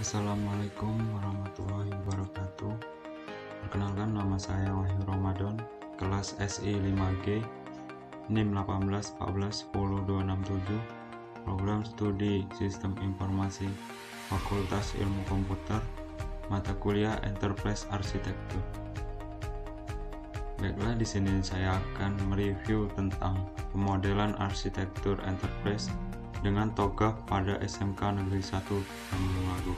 Assalamualaikum warahmatullahi wabarakatuh. Perkenalkan, nama saya Wahyu Ramadan, kelas SI 5G, NIM 181410267, program studi Sistem Informasi, Fakultas Ilmu Komputer, mata kuliah Enterprise Arsitektur. Baiklah, di sini saya akan mereview tentang pemodelan arsitektur enterprise dengan TOGAF pada SMK Negeri 1 Tanjung Lago.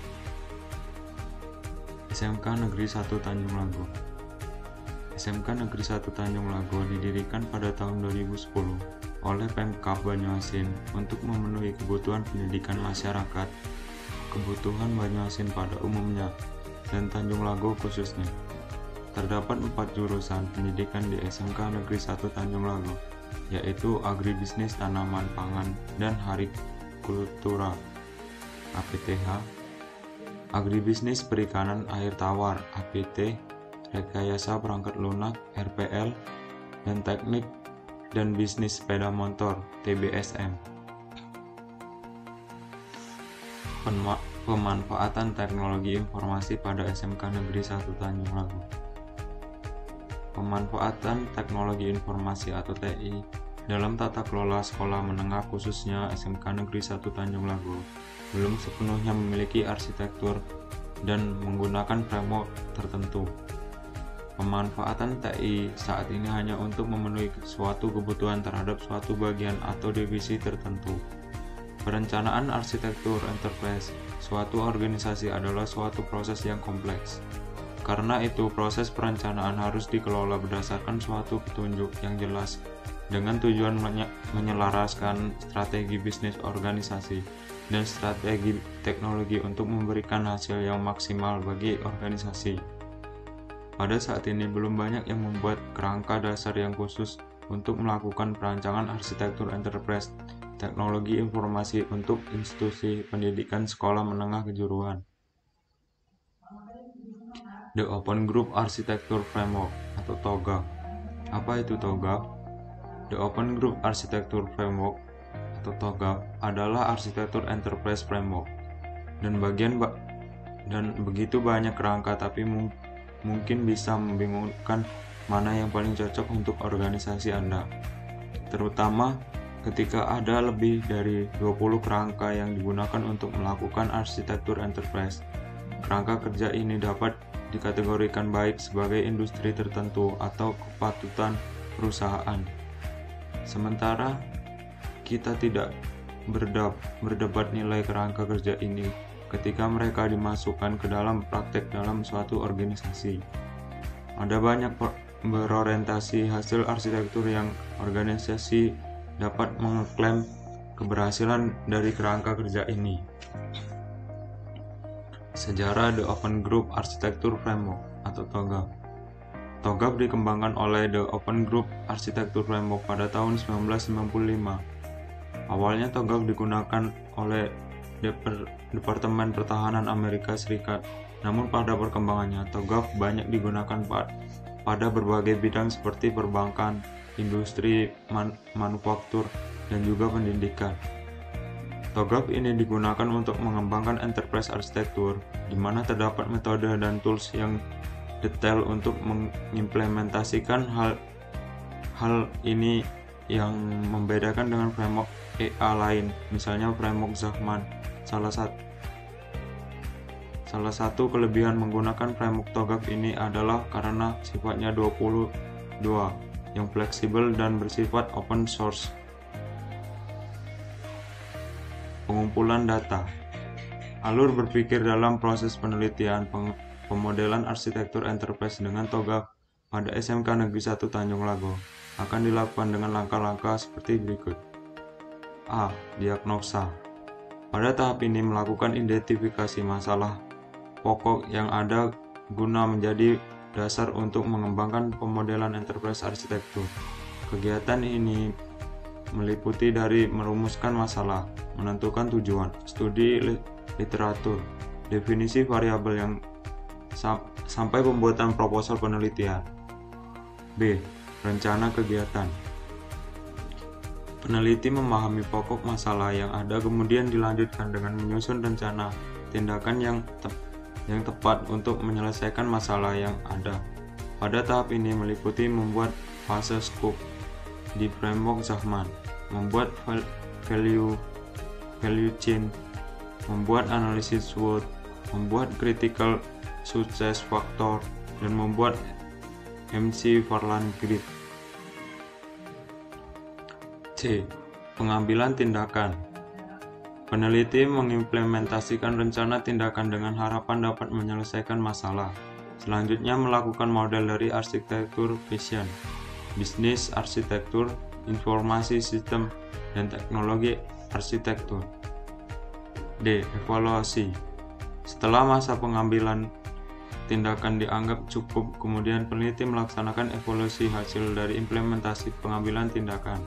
SMK Negeri 1 Tanjung Lago. SMK Negeri 1 Tanjung Lago didirikan pada tahun 2010 oleh Pemkab Banyuasin untuk memenuhi kebutuhan pendidikan masyarakat, kebutuhan Banyuasin pada umumnya, dan Tanjung Lago khususnya. Terdapat 4 jurusan pendidikan di SMK Negeri 1 Tanjung Lago, yaitu Agribisnis Tanaman Pangan dan Harikultura (APTH), Agribisnis Perikanan Air Tawar (APT), Rekayasa Perangkat Lunak (RPL), dan Teknik dan Bisnis Sepeda Motor (TBSM). Pemanfaatan teknologi informasi pada SMK Negeri 1 Tanjung Lago. Pemanfaatan teknologi informasi atau TI dalam tata kelola sekolah menengah khususnya SMK Negeri 1 Tanjung Lago belum sepenuhnya memiliki arsitektur dan menggunakan framework tertentu. Pemanfaatan TI saat ini hanya untuk memenuhi suatu kebutuhan terhadap suatu bagian atau divisi tertentu. Perencanaan arsitektur enterprise suatu organisasi adalah suatu proses yang kompleks. Karena itu, proses perencanaan harus dikelola berdasarkan suatu petunjuk yang jelas dengan tujuan menyelaraskan strategi bisnis organisasi dan strategi teknologi untuk memberikan hasil yang maksimal bagi organisasi. Pada saat ini belum banyak yang membuat kerangka dasar yang khusus untuk melakukan perancangan arsitektur enterprise teknologi informasi untuk institusi pendidikan sekolah menengah kejuruan. The Open Group Architecture Framework atau TOGAF. Apa itu TOGAF? The Open Group Architecture Framework atau TOGAF adalah arsitektur enterprise framework dan begitu banyak kerangka, tapi mungkin bisa membingungkan mana yang paling cocok untuk organisasi Anda, terutama ketika ada lebih dari 20 kerangka yang digunakan untuk melakukan arsitektur enterprise. Kerangka kerja ini dapat dikategorikan baik sebagai industri tertentu atau kepatutan perusahaan. Sementara kita tidak berdebat nilai kerangka kerja ini ketika mereka dimasukkan ke dalam praktek dalam suatu organisasi. Ada banyak berorientasi hasil arsitektur yang organisasi dapat mengklaim keberhasilan dari kerangka kerja ini. Sejarah The Open Group Architecture Framework atau TOGAF. TOGAF dikembangkan oleh The Open Group Architecture Framework pada tahun 1995. Awalnya TOGAF digunakan oleh Departemen Pertahanan Amerika Serikat, namun pada perkembangannya TOGAF banyak digunakan pada berbagai bidang seperti perbankan, industri, manufaktur, dan juga pendidikan. TOGAF ini digunakan untuk mengembangkan enterprise arsitektur, di mana terdapat metode dan tools yang detail untuk mengimplementasikan hal ini yang membedakan dengan framework EA lain, misalnya framework Zachman. Salah satu kelebihan menggunakan framework TOGAF ini adalah karena sifatnya 22 yang fleksibel dan bersifat open source. Pengumpulan data. Alur berpikir dalam proses penelitian pemodelan arsitektur enterprise dengan TOGAF pada SMK Negeri 1 Tanjung Lago akan dilakukan dengan langkah-langkah seperti berikut. A. Diagnosa. Pada tahap ini melakukan identifikasi masalah pokok yang ada guna menjadi dasar untuk mengembangkan pemodelan enterprise arsitektur. Kegiatan ini meliputi dari merumuskan masalah, menentukan tujuan, studi literatur, definisi variabel yang sampai pembuatan proposal penelitian. B. Rencana kegiatan. Peneliti memahami pokok masalah yang ada, kemudian dilanjutkan dengan menyusun rencana tindakan yang tepat untuk menyelesaikan masalah yang ada. Pada tahap ini meliputi membuat fase scope di framework Zahman, membuat value chain, membuat analisis SWOT, membuat critical success factor, dan membuat MC-Farland grid. C. Pengambilan tindakan. Peneliti mengimplementasikan rencana tindakan dengan harapan dapat menyelesaikan masalah. Selanjutnya melakukan model dari arsitektur vision, bisnis arsitektur, informasi sistem, dan teknologi arsitektur. D. Evaluasi. Setelah masa pengambilan tindakan dianggap cukup, kemudian peneliti melaksanakan evaluasi hasil dari implementasi pengambilan tindakan.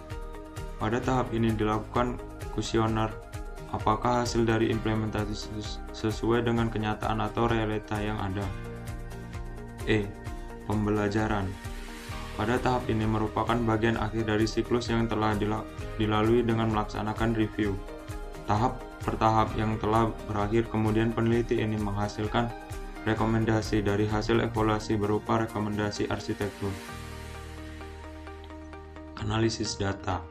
Pada tahap ini dilakukan kuesioner, apakah hasil dari implementasi sesuai dengan kenyataan atau realita yang ada. E. Pembelajaran. Pada tahap ini merupakan bagian akhir dari siklus yang telah dilalui dengan melaksanakan review. Tahap per tahap yang telah berakhir, kemudian peneliti ini menghasilkan rekomendasi dari hasil evaluasi berupa rekomendasi arsitektur. Analisis data.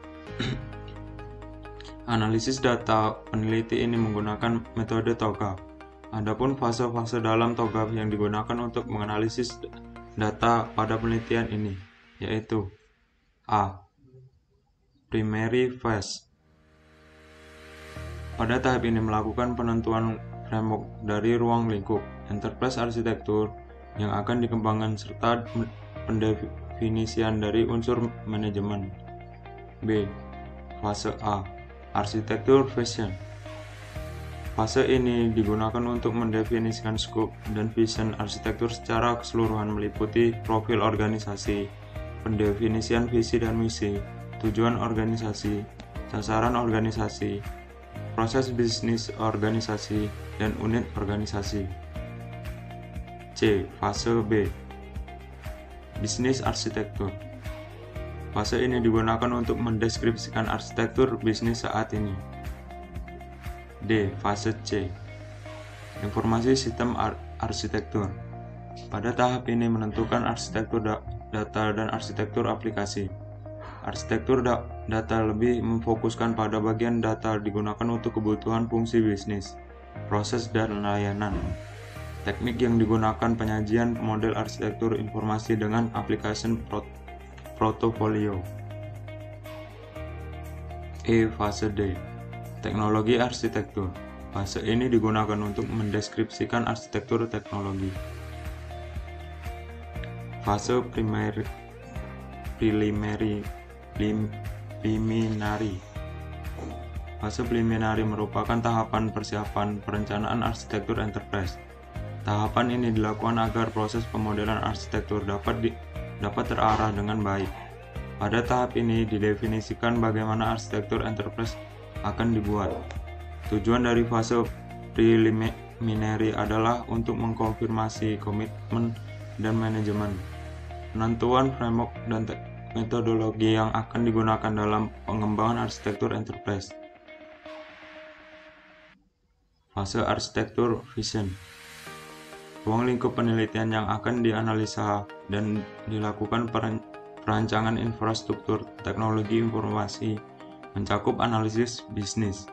Analisis data peneliti ini menggunakan metode TOGAF. Adapun fase-fase dalam TOGAF yang digunakan untuk menganalisis data pada penelitian ini yaitu A. Primary phase. Pada tahap ini melakukan penentuan framework dari ruang lingkup enterprise arsitektur yang akan dikembangkan serta pendefinisian dari unsur manajemen. B. Fase A. Arsitektur vision. Fase ini digunakan untuk mendefinisikan scope dan vision arsitektur secara keseluruhan, meliputi profil organisasi, pendefinisian visi dan misi, tujuan organisasi, sasaran organisasi, proses bisnis organisasi, dan unit organisasi. C. Fase B. Bisnis arsitektur. Fase ini digunakan untuk mendeskripsikan arsitektur bisnis saat ini. D. Fase C. Informasi sistem arsitektur. Pada tahap ini menentukan arsitektur data dan arsitektur aplikasi. Arsitektur data lebih memfokuskan pada bagian data digunakan untuk kebutuhan fungsi bisnis, proses, dan layanan. Teknik yang digunakan penyajian model arsitektur informasi dengan application portfolio. E. Fase D. Teknologi arsitektur. Fase ini digunakan untuk mendeskripsikan arsitektur teknologi. Fase preliminary. Fase preliminary merupakan tahapan persiapan perencanaan arsitektur enterprise. Tahapan ini dilakukan agar proses pemodelan arsitektur dapat terarah dengan baik. Pada tahap ini didefinisikan bagaimana arsitektur enterprise akan dibuat. Tujuan dari fase preliminary adalah untuk mengkonfirmasi komitmen dan manajemen, penentuan framework dan metodologi yang akan digunakan dalam pengembangan arsitektur enterprise. Fase arsitektur vision. Ruang lingkup penelitian yang akan dianalisa dan dilakukan perancangan infrastruktur teknologi informasi mencakup analisis bisnis,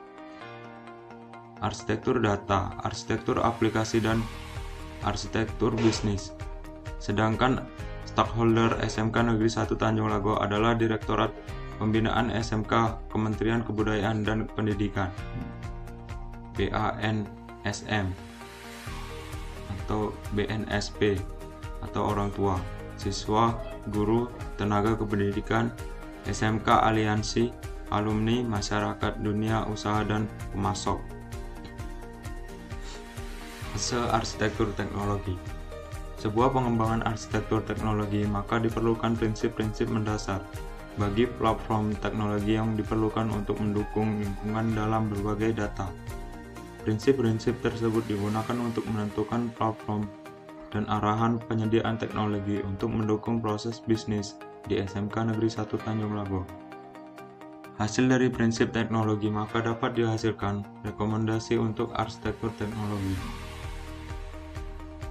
arsitektur data, arsitektur aplikasi, dan arsitektur bisnis. Sedangkan stakeholder SMK Negeri 1 Tanjung Lago adalah Direktorat Pembinaan SMK Kementerian Kebudayaan dan Pendidikan BANSM atau BNSP atau orang tua, siswa, guru, tenaga kependidikan, SMK Aliansi, alumni, masyarakat, dunia usaha, dan pemasok. Fase arsitektur teknologi. Sebuah pengembangan arsitektur teknologi maka diperlukan prinsip-prinsip mendasar bagi platform teknologi yang diperlukan untuk mendukung lingkungan dalam berbagai data. Prinsip-prinsip tersebut digunakan untuk menentukan platform dan arahan penyediaan teknologi untuk mendukung proses bisnis di SMK Negeri 1 Tanjung Lago. Hasil dari prinsip teknologi, maka dapat dihasilkan rekomendasi untuk arsitektur teknologi.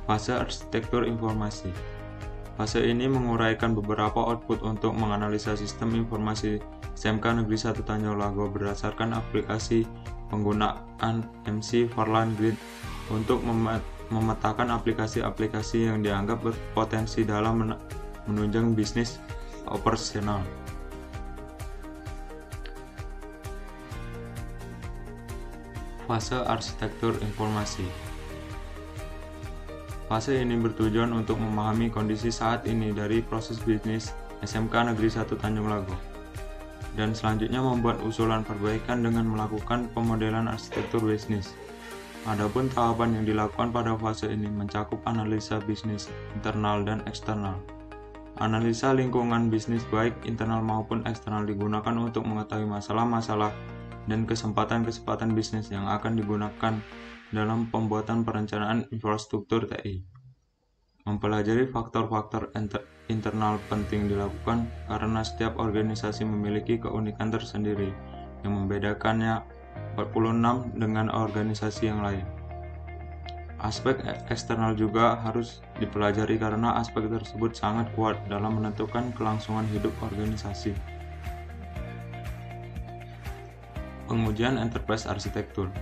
Fase arsitektur informasi. Fase ini menguraikan beberapa output untuk menganalisa sistem informasi SMK Negeri 1 Tanjung Lago berdasarkan aplikasi penggunaan MC Farland Grid untuk memetakan aplikasi-aplikasi yang dianggap berpotensi dalam menunjang bisnis operasional. Fase arsitektur informasi. Fase ini bertujuan untuk memahami kondisi saat ini dari proses bisnis SMK Negeri 1 Tanjung Lago, dan selanjutnya membuat usulan perbaikan dengan melakukan pemodelan arsitektur bisnis. Adapun tahapan yang dilakukan pada fase ini mencakup analisa bisnis internal dan eksternal. Analisa lingkungan bisnis baik internal maupun eksternal digunakan untuk mengetahui masalah-masalah dan kesempatan-kesempatan bisnis yang akan digunakan dalam pembuatan perencanaan infrastruktur TI. Mempelajari faktor-faktor internal penting dilakukan karena setiap organisasi memiliki keunikan tersendiri yang membedakannya 46 dengan organisasi yang lain. Aspek eksternal juga harus dipelajari karena aspek tersebut sangat kuat dalam menentukan kelangsungan hidup organisasi. Pengujian Enterprise Arsitektur.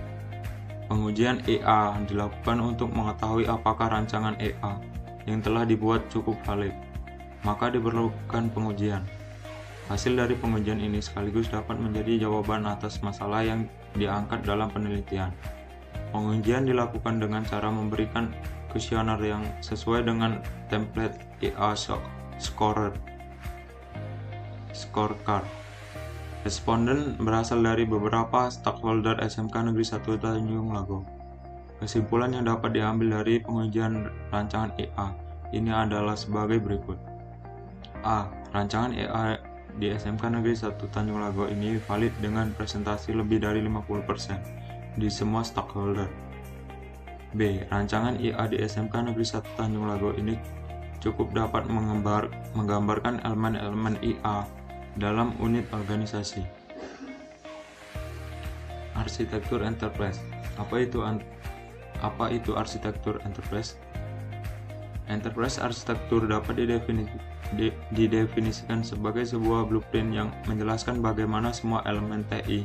Pengujian EA dilakukan untuk mengetahui apakah rancangan EA yang telah dibuat cukup valid, maka diperlukan pengujian. Hasil dari pengujian ini sekaligus dapat menjadi jawaban atas masalah yang diangkat dalam penelitian. Pengujian dilakukan dengan cara memberikan kuesioner yang sesuai dengan template EA scorecard. Responden berasal dari beberapa stakeholder SMK Negeri 1 Tanjung Lago. Kesimpulan yang dapat diambil dari pengujian rancangan EA ini adalah sebagai berikut. A. Rancangan EA di SMK Negeri 1 Tanjung Lago ini valid dengan presentasi lebih dari 50% di semua stakeholder. B. Rancangan EA di SMK Negeri 1 Tanjung Lago ini cukup dapat menggambarkan elemen-elemen EA dalam unit organisasi. Arsitektur enterprise. Apa itu arsitektur enterprise? Enterprise arsitektur dapat didefinisikan sebagai sebuah blueprint yang menjelaskan bagaimana semua elemen TI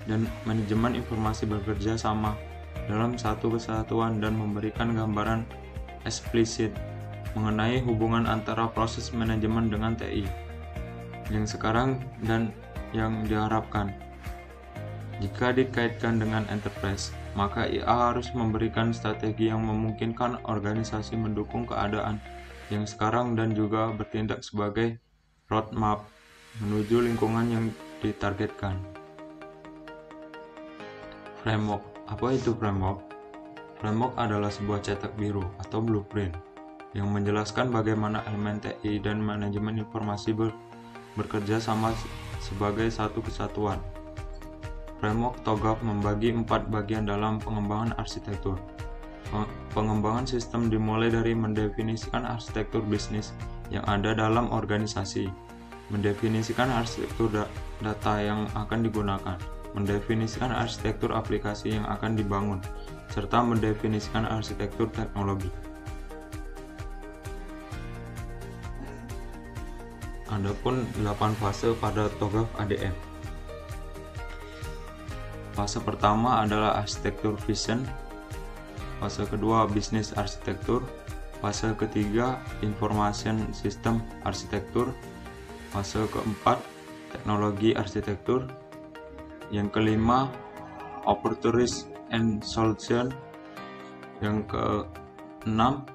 dan manajemen informasi bekerja sama dalam satu kesatuan dan memberikan gambaran eksplisit mengenai hubungan antara proses manajemen dengan TI yang sekarang dan yang diharapkan. Jika dikaitkan dengan enterprise, maka IA harus memberikan strategi yang memungkinkan organisasi mendukung keadaan yang sekarang dan juga bertindak sebagai roadmap menuju lingkungan yang ditargetkan. Framework. Apa itu framework? Framework adalah sebuah cetak biru atau blueprint yang menjelaskan bagaimana elemen TI dan manajemen informasi bekerja sama sebagai satu kesatuan. Framework TOGAF membagi 4 bagian dalam pengembangan arsitektur. Pengembangan sistem dimulai dari mendefinisikan arsitektur bisnis yang ada dalam organisasi, mendefinisikan arsitektur data yang akan digunakan, mendefinisikan arsitektur aplikasi yang akan dibangun, serta mendefinisikan arsitektur teknologi. Adapun 8 fase pada TOGAF ADM. Fase pertama adalah arsitektur vision, fase kedua bisnis arsitektur, fase ketiga information system arsitektur, fase keempat teknologi arsitektur, yang kelima opportunities and solution, yang keenam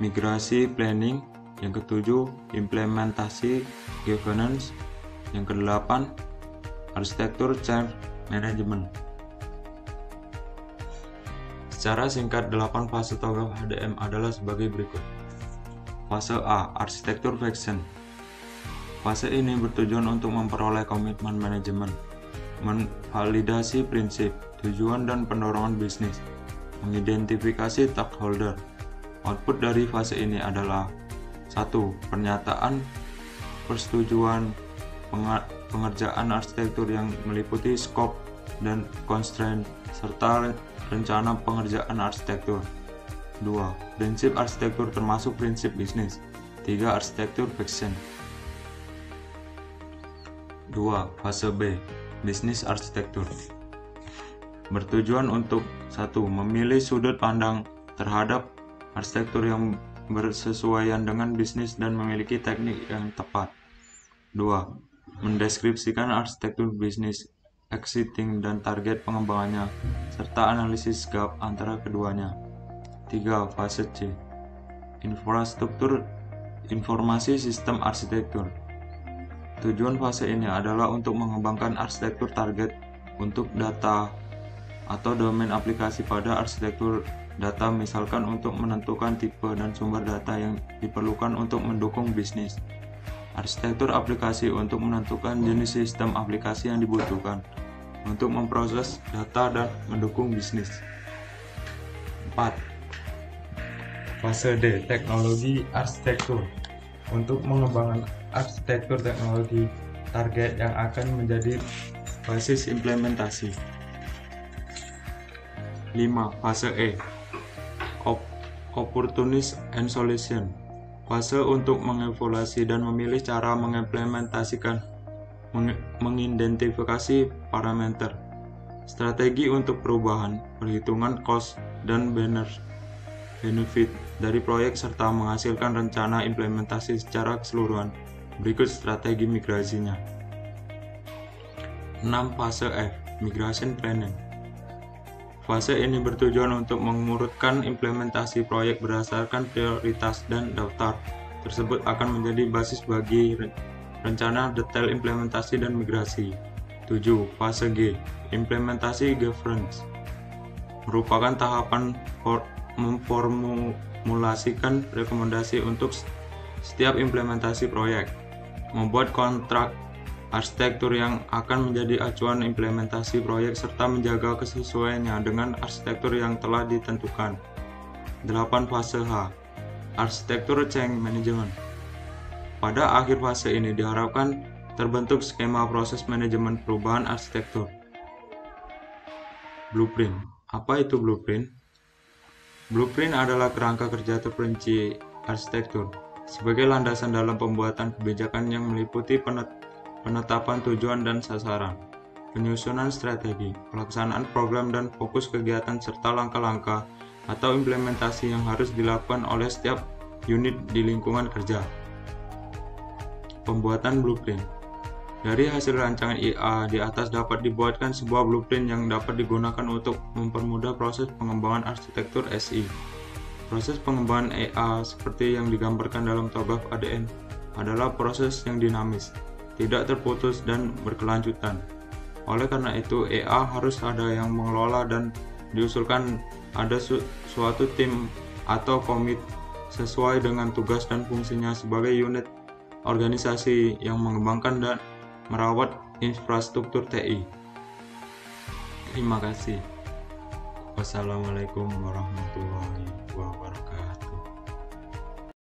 migrasi planning, yang ketujuh implementasi governance, yang kedelapan arsitektur change management. Secara singkat, 8 fase TOGAF HDM adalah sebagai berikut. Fase A, arsitektur vision. Fase ini bertujuan untuk memperoleh komitmen manajemen, memvalidasi prinsip, tujuan dan pendorongan bisnis, mengidentifikasi stakeholder. Output dari fase ini adalah 1. Pernyataan persetujuan pengerjaan arsitektur yang meliputi scope dan constraint serta rencana pengerjaan arsitektur. 2. Prinsip arsitektur termasuk prinsip bisnis. 3. Arsitektur fiction. 2. Fase B. Bisnis arsitektur. Bertujuan untuk 1. Memilih sudut pandang terhadap arsitektur yang bersesuaian dengan bisnis dan memiliki teknik yang tepat. 2. Mendeskripsikan arsitektur bisnis, exiting dan target pengembangannya, serta analisis gap antara keduanya. 3. Fase C. Infrastruktur informasi sistem arsitektur. Tujuan fase ini adalah untuk mengembangkan arsitektur target untuk data atau domain aplikasi pada arsitektur data, misalkan untuk menentukan tipe dan sumber data yang diperlukan untuk mendukung bisnis. Arsitektur aplikasi untuk menentukan jenis sistem aplikasi yang dibutuhkan untuk memproses data dan mendukung bisnis. 4. Fase D. Teknologi arsitektur. Untuk mengembangkan arsitektur teknologi target yang akan menjadi basis implementasi. 5. Fase E. Opportunities and Solution. Fase untuk mengevaluasi dan memilih cara mengimplementasikan, mengidentifikasi parameter, strategi untuk perubahan, perhitungan cost dan benefit dari proyek serta menghasilkan rencana implementasi secara keseluruhan. Berikut strategi migrasinya. 6. Fase F. Migration Planning. Fase ini bertujuan untuk mengurutkan implementasi proyek berdasarkan prioritas, dan daftar tersebut akan menjadi basis bagi rencana detail implementasi dan migrasi. 7. Fase G. Implementasi Governance. Merupakan tahapan memformulasikan rekomendasi untuk setiap implementasi proyek, membuat kontrak arsitektur yang akan menjadi acuan implementasi proyek serta menjaga kesesuaiannya dengan arsitektur yang telah ditentukan. 8. Fase H. Arsitektur Change Management. Pada akhir fase ini diharapkan terbentuk skema proses manajemen perubahan arsitektur. Blueprint. Apa itu blueprint? Blueprint adalah kerangka kerja terperinci arsitektur sebagai landasan dalam pembuatan kebijakan yang meliputi penetapan tujuan dan sasaran, penyusunan strategi, pelaksanaan program dan fokus kegiatan serta langkah-langkah atau implementasi yang harus dilakukan oleh setiap unit di lingkungan kerja. Pembuatan blueprint. Dari hasil rancangan IA di atas dapat dibuatkan sebuah blueprint yang dapat digunakan untuk mempermudah proses pengembangan arsitektur SI. Proses pengembangan EA seperti yang digambarkan dalam TOGAF ADN adalah proses yang dinamis, tidak terputus dan berkelanjutan. Oleh karena itu, EA harus ada yang mengelola dan diusulkan ada suatu tim atau komit sesuai dengan tugas dan fungsinya sebagai unit organisasi yang mengembangkan dan merawat infrastruktur TI. Terima kasih. Wassalamualaikum warahmatullahi wabarakatuh.